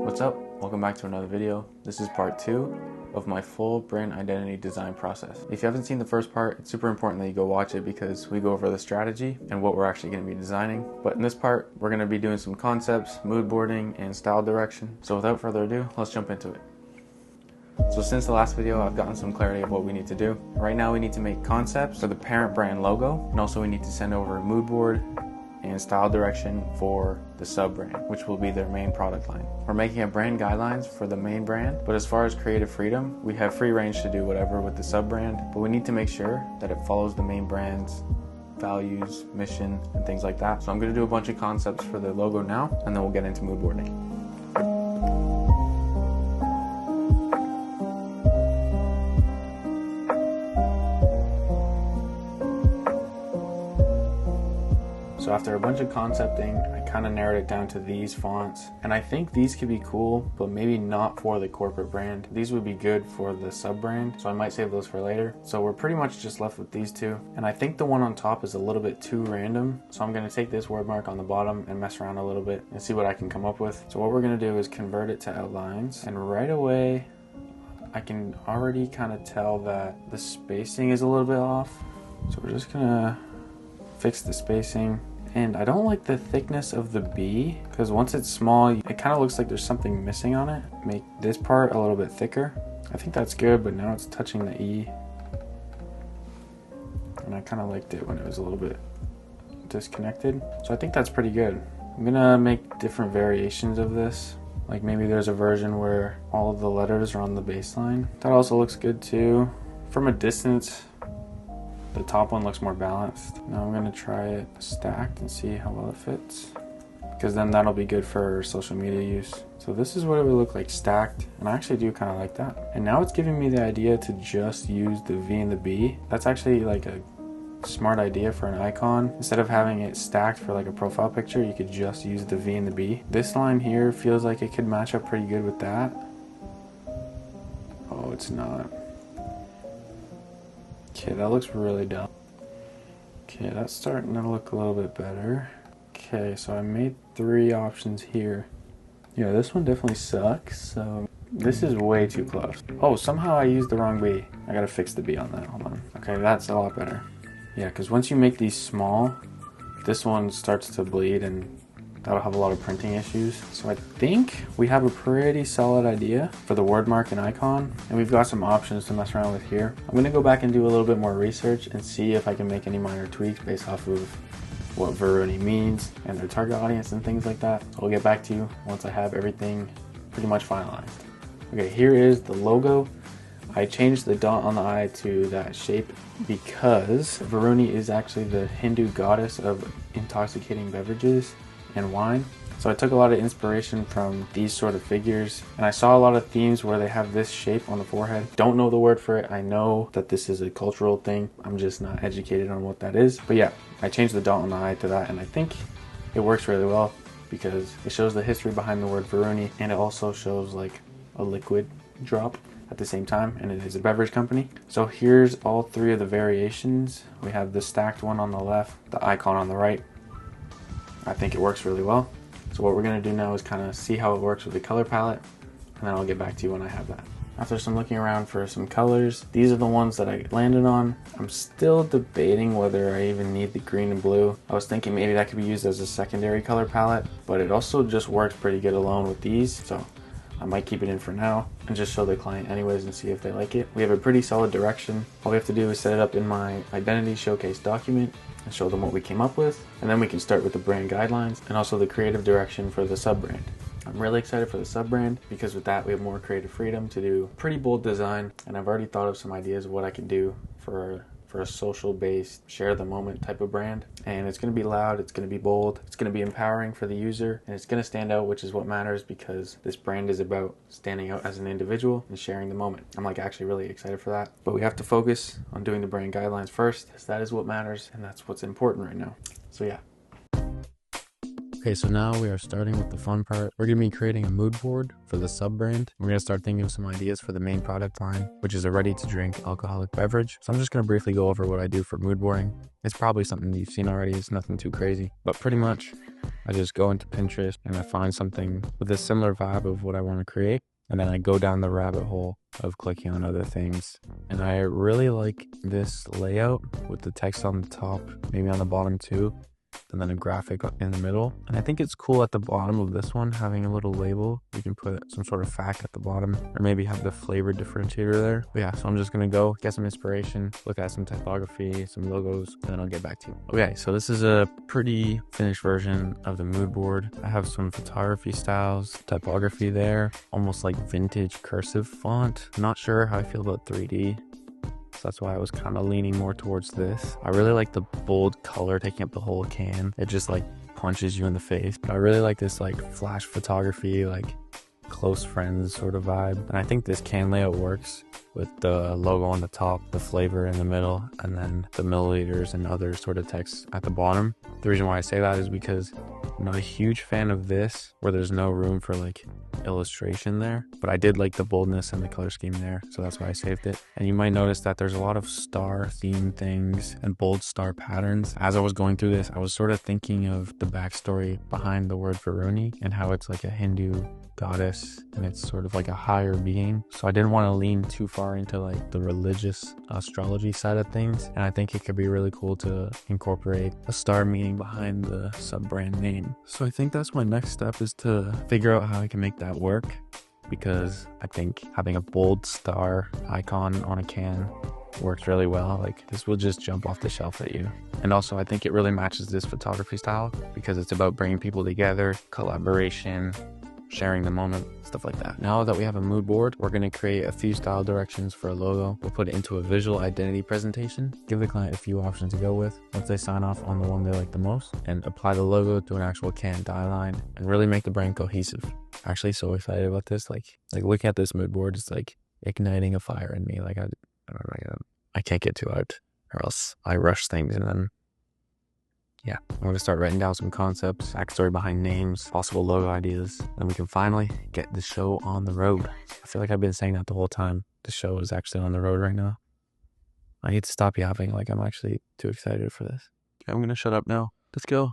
What's up? Welcome back to another video. This is part 2 of my full brand identity design process. If you haven't seen the first part, it's super important that you go watch it because we go over the strategy and what we're actually going to be designing. But in this part, we're going to be doing some concepts, mood boarding, and style direction. So without further ado, let's jump into it. So since the last video, I've gotten some clarity of what we need to do. Right now, we need to make concepts for the parent brand logo, and also we need to send over a mood board and style direction for the sub brand, which will be their main product line. We're making a brand guidelines for the main brand, but as far as creative freedom, we have free range to do whatever with the sub brand, but we need to make sure that it follows the main brand's values, mission, and things like that. So I'm going to do a bunch of concepts for the logo now, and then we'll get into mood boarding. So after a bunch of concepting, I kind of narrowed it down to these fonts. And I think these could be cool, but maybe not for the corporate brand. These would be good for the sub brand, so I might save those for later. So we're pretty much just left with these two. And I think the one on top is a little bit too random. So I'm gonna take this word mark on the bottom and mess around a little bit and see what I can come up with. So what we're gonna do is convert it to outlines. And right away, I can already kind of tell that the spacing is a little bit off. So we're just gonna fix the spacing. And I don't like the thickness of the B because once it's small, it kind of looks like there's something missing on it. Make this part a little bit thicker. I think that's good, but now it's touching the E. And I kind of liked it when it was a little bit disconnected. So I think that's pretty good. I'm gonna make different variations of this. Like maybe there's a version where all of the letters are on the baseline. That also looks good too. From a distance, the top one looks more balanced. Now I'm gonna try it stacked and see how well it fits, because then that'll be good for social media use. So this is what it would look like stacked, and I actually do kind of like that. And now it's giving me the idea to just use the V and the B. That's actually like a smart idea for an icon. Instead of having it stacked for like a profile picture, you could just use the V and the B. This line here feels like it could match up pretty good with that. Oh, it's not. Okay, that looks really dumb. Okay, that's starting to look a little bit better. Okay, so I made 3 options here. Yeah, this one definitely sucks, so this is way too close. Oh, somehow I used the wrong B. I gotta fix the B on that, hold on. Okay, that's a lot better. Yeah, because once you make these small, this one starts to bleed and that'll have a lot of printing issues. So I think we have a pretty solid idea for the word mark and icon, and we've got some options to mess around with here. I'm gonna go back and do a little bit more research and see if I can make any minor tweaks based off of what Veroni means and their target audience and things like that. So I'll get back to you once I have everything pretty much finalized. Okay, here is the logo. I changed the dot on the I to that shape because Veroni is actually the Hindu goddess of intoxicating beverages and wine. So I took a lot of inspiration from these sort of figures, and I saw a lot of themes where they have this shape on the forehead. Don't know the word for it. I know that this is a cultural thing. I'm just not educated on what that is. But yeah, I changed the dot on the I to that, and I think it works really well because it shows the history behind the word Veroni, and it also shows like a liquid drop at the same time, and it is a beverage company. So here's all 3 of the variations. We have the stacked one on the left, the icon on the right. I think it works really well. So what we're gonna do now is kind of see how it works with the color palette, and then I'll get back to you when I have that. After some looking around for some colors, these are the ones that I landed on. I'm still debating whether I even need the green and blue. I was thinking maybe that could be used as a secondary color palette, but it also just works pretty good alone with these. So I might keep it in for now and just show the client anyways and see if they like it. We have a pretty solid direction. All we have to do is set it up in my identity showcase document and show them what we came up with. And then we can start with the brand guidelines and also the creative direction for the sub brand. I'm really excited for the sub brand because with that we have more creative freedom to do pretty bold design. And I've already thought of some ideas of what I can do for a social based share the moment type of brand. And it's going to be loud, it's going to be bold, it's going to be empowering for the user, and it's going to stand out, which is what matters because this brand is about standing out as an individual and sharing the moment. I'm like actually really excited for that. But we have to focus on doing the brand guidelines first, because that is what matters and that's what's important right now. So yeah. Okay, so now we are starting with the fun part. We're gonna be creating a mood board for the sub-brand. We're gonna start thinking of some ideas for the main product line, which is a ready-to-drink alcoholic beverage. So I'm just gonna briefly go over what I do for mood boarding. It's probably something you've seen already. It's nothing too crazy, but pretty much I just go into Pinterest and I find something with a similar vibe of what I want to create. And then I go down the rabbit hole of clicking on other things. And I really like this layout with the text on the top, maybe on the bottom too, and then a graphic in the middle. And I think it's cool at the bottom of this one having a little label. You can put some sort of fact at the bottom, or maybe have the flavor differentiator there. But yeah, so I'm just gonna go get some inspiration, look at some typography, some logos, and then I'll get back to you. Okay, so this is a pretty finished version of the mood board. I have some photography styles, typography there, almost like vintage cursive font. Not sure how I feel about 3D. So that's why I was kind of leaning more towards this. I really like the bold color taking up the whole can. It just like punches you in the face. But I really like this like flash photography, like close friends sort of vibe. And I think this can layout works with the logo on the top, the flavor in the middle, and then the milliliters and other sort of text at the bottom. The reason why I say that is because I'm not a huge fan of this, where there's no room for like illustration there, but I did like the boldness and the color scheme there, so that's why I saved it. And you might notice that there's a lot of star themed things and bold star patterns. As I was going through this, I was sort of thinking of the backstory behind the word Varuni and how it's like a Hindu goddess and it's sort of like a higher being. So I didn't want to lean too far into like the religious astrology side of things, and I think it could be really cool to incorporate a star meaning behind the sub-brand name. So I think that's my next step, is to figure out how I can make that work, because I think having a bold star icon on a can works really well. Like, this will just jump off the shelf at you. And also I think it really matches this photography style, because it's about bringing people together, collaboration, sharing the moment, stuff like that. Now that we have a mood board, we're going to create a few style directions for a logo. We'll put it into a visual identity presentation, give the client a few options to go with once they sign off on the one they like the most, and apply the logo to an actual can die line and really make the brand cohesive. Actually, so excited about this. Like looking at this mood board is like igniting a fire in me. Like I can't get too out, or else I rush things, and then yeah, I'm going to start writing down some concepts, backstory behind names, possible logo ideas, and we can finally get the show on the road. I feel like I've been saying that the whole time. The show is actually on the road right now. I need to stop yapping, like I'm actually too excited for this. Okay, I'm going to shut up now. Let's go.